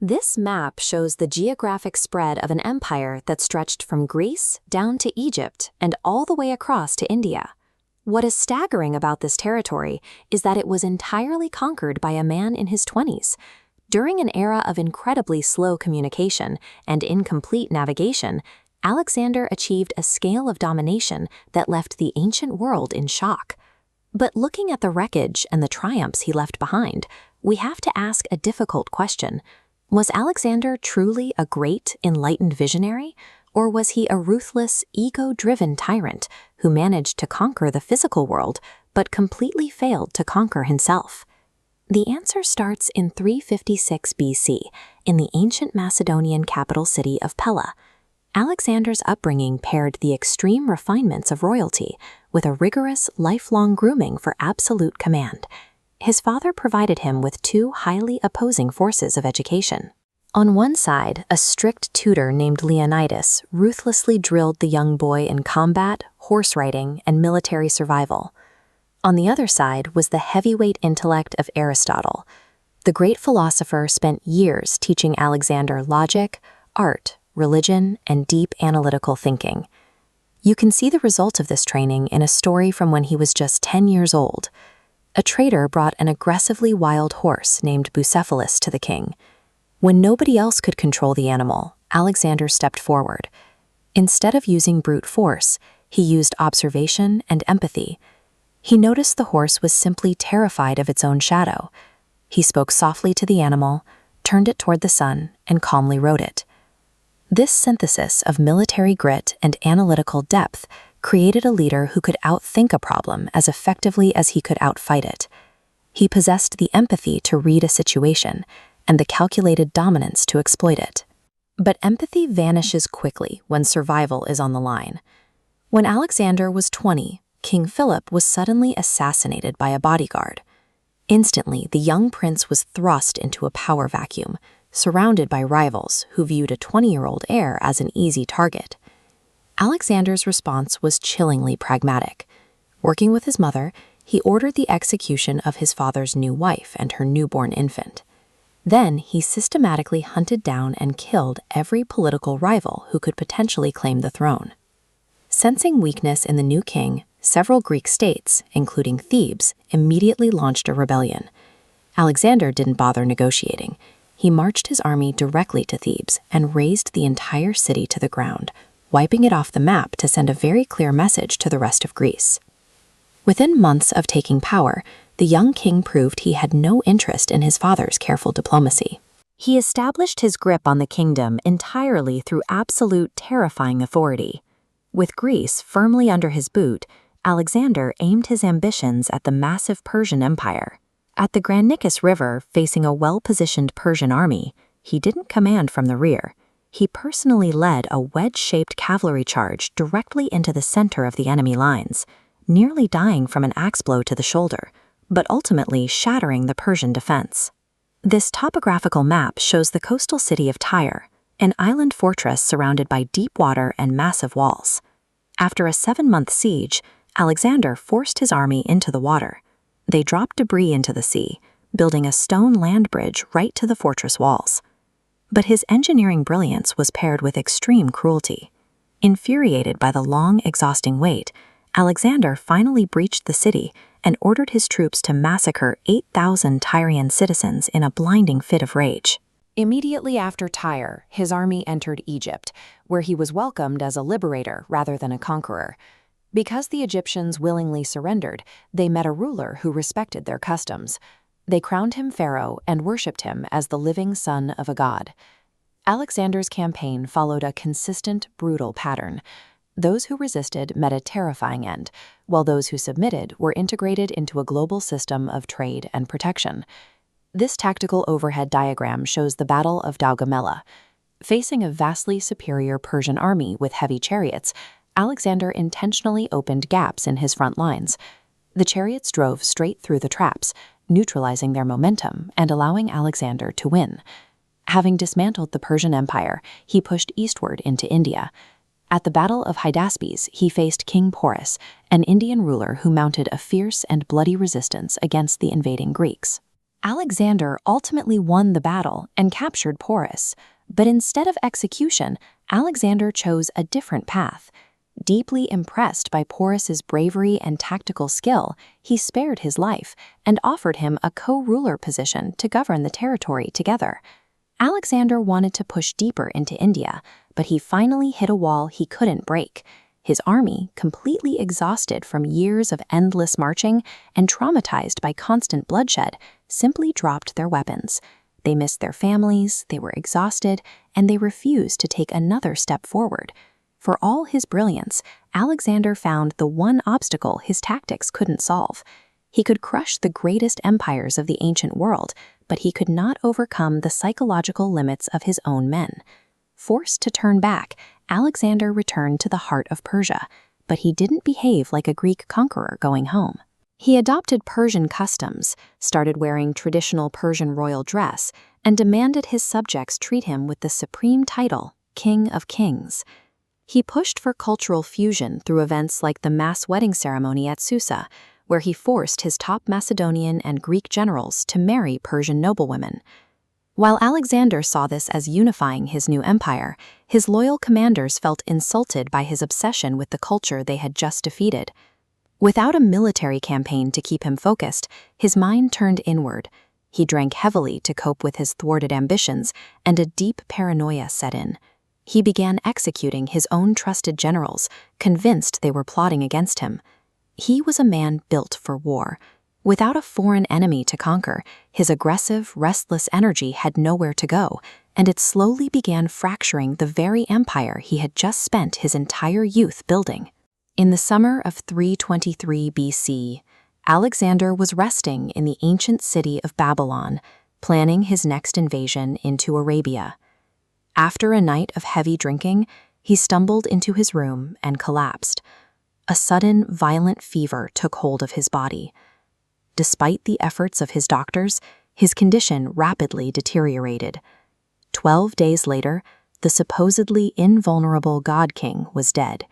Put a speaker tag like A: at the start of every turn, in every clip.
A: This map shows the geographic spread of an empire that stretched from Greece down to Egypt and all the way across to India. What is staggering about this territory is that it was entirely conquered by a man in his 20s. During an era of incredibly slow communication and incomplete navigation, Alexander achieved a scale of domination that left the ancient world in shock. But looking at the wreckage and the triumphs he left behind, we have to ask a difficult question. Was Alexander truly a great, enlightened visionary, or was he a ruthless, ego-driven tyrant who managed to conquer the physical world but completely failed to conquer himself? The answer starts in 356 BC, in the ancient Macedonian capital city of Pella. Alexander's upbringing paired the extreme refinements of royalty with a rigorous, lifelong grooming for absolute command. His father provided him with two highly opposing forces of education. On one side, a strict tutor named Leonidas ruthlessly drilled the young boy in combat, horse riding, and military survival. On the other side was the heavyweight intellect of Aristotle. The great philosopher spent years teaching Alexander logic, art, religion, and deep analytical thinking. You can see the result of this training in a story from when he was just 10 years old. A trader brought an aggressively wild horse named Bucephalus to the king. When nobody else could control the animal, Alexander stepped forward. Instead of using brute force, he used observation and empathy. He noticed the horse was simply terrified of its own shadow. He spoke softly to the animal, turned it toward the sun, and calmly rode it. This synthesis of military grit and analytical depth created a leader who could outthink a problem as effectively as he could outfight it. He possessed the empathy to read a situation and the calculated dominance to exploit it. But empathy vanishes quickly when survival is on the line. When Alexander was 20, King Philip was suddenly assassinated by a bodyguard. Instantly, the young prince was thrust into a power vacuum, surrounded by rivals who viewed a 20-year-old heir as an easy target. Alexander's response was chillingly pragmatic. Working with his mother, he ordered the execution of his father's new wife and her newborn infant. Then he systematically hunted down and killed every political rival who could potentially claim the throne. Sensing weakness in the new king, several Greek states, including Thebes, immediately launched a rebellion. Alexander didn't bother negotiating. He marched his army directly to Thebes and razed the entire city to the ground, wiping it off the map to send a very clear message to the rest of Greece. Within months of taking power, the young king proved he had no interest in his father's careful diplomacy. He established his grip on the kingdom entirely through absolute, terrifying authority. With Greece firmly under his boot, Alexander aimed his ambitions at the massive Persian Empire. At the Granicus River, facing a well-positioned Persian army, he didn't command from the rear. He personally led a wedge-shaped cavalry charge directly into the center of the enemy lines, nearly dying from an axe blow to the shoulder, but ultimately shattering the Persian defense. This topographical map shows the coastal city of Tyre, an island fortress surrounded by deep water and massive walls. After a 7-month siege, Alexander forced his army into the water. They dropped debris into the sea, building a stone land bridge right to the fortress walls. But his engineering brilliance was paired with extreme cruelty. Infuriated by the long, exhausting wait, Alexander finally breached the city and ordered his troops to massacre 8,000 Tyrian citizens in a blinding fit of rage. Immediately after Tyre, his army entered Egypt, where he was welcomed as a liberator rather than a conqueror. Because the Egyptians willingly surrendered, they met a ruler who respected their customs. They crowned him pharaoh and worshipped him as the living son of a god. Alexander's campaign followed a consistent, brutal pattern. Those who resisted met a terrifying end, while those who submitted were integrated into a global system of trade and protection. This tactical overhead diagram shows the Battle of Gaugamela. Facing a vastly superior Persian army with heavy chariots, Alexander intentionally opened gaps in his front lines. The chariots drove straight through the traps, neutralizing their momentum and allowing Alexander to win. Having dismantled the Persian Empire, he pushed eastward into India. At the Battle of Hydaspes, he faced King Porus, an Indian ruler who mounted a fierce and bloody resistance against the invading Greeks. Alexander ultimately won the battle and captured Porus, but instead of execution, Alexander chose a different path. Deeply impressed by Porus's bravery and tactical skill, he spared his life and offered him a co-ruler position to govern the territory together. Alexander wanted to push deeper into India, but he finally hit a wall he couldn't break. His army, completely exhausted from years of endless marching and traumatized by constant bloodshed, simply dropped their weapons. They missed their families, they were exhausted, and they refused to take another step forward. For all his brilliance, Alexander found the one obstacle his tactics couldn't solve. He could crush the greatest empires of the ancient world, but he could not overcome the psychological limits of his own men. Forced to turn back, Alexander returned to the heart of Persia, but he didn't behave like a Greek conqueror going home. He adopted Persian customs, started wearing traditional Persian royal dress, and demanded his subjects treat him with the supreme title, King of Kings. He pushed for cultural fusion through events like the mass wedding ceremony at Susa, where he forced his top Macedonian and Greek generals to marry Persian noblewomen. While Alexander saw this as unifying his new empire, his loyal commanders felt insulted by his obsession with the culture they had just defeated. Without a military campaign to keep him focused, his mind turned inward. He drank heavily to cope with his thwarted ambitions, and a deep paranoia set in. He began executing his own trusted generals, convinced they were plotting against him. He was a man built for war. Without a foreign enemy to conquer, his aggressive, restless energy had nowhere to go, and it slowly began fracturing the very empire he had just spent his entire youth building. In the summer of 323 BC, Alexander was resting in the ancient city of Babylon, planning his next invasion into Arabia. After a night of heavy drinking, he stumbled into his room and collapsed. A sudden, violent fever took hold of his body. Despite the efforts of his doctors, his condition rapidly deteriorated. 12 days later, the supposedly invulnerable God King was dead.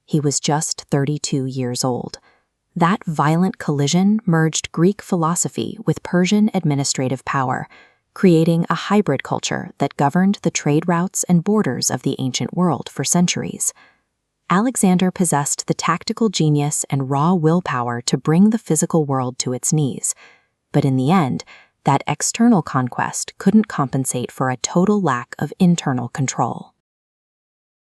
A: He was just 32 years old. That violent collision merged Greek philosophy with Persian administrative power, creating a hybrid culture that governed the trade routes and borders of the ancient world for centuries. Alexander possessed the tactical genius and raw willpower to bring the physical world to its knees, but in the end, that external conquest couldn't compensate for a total lack of internal control.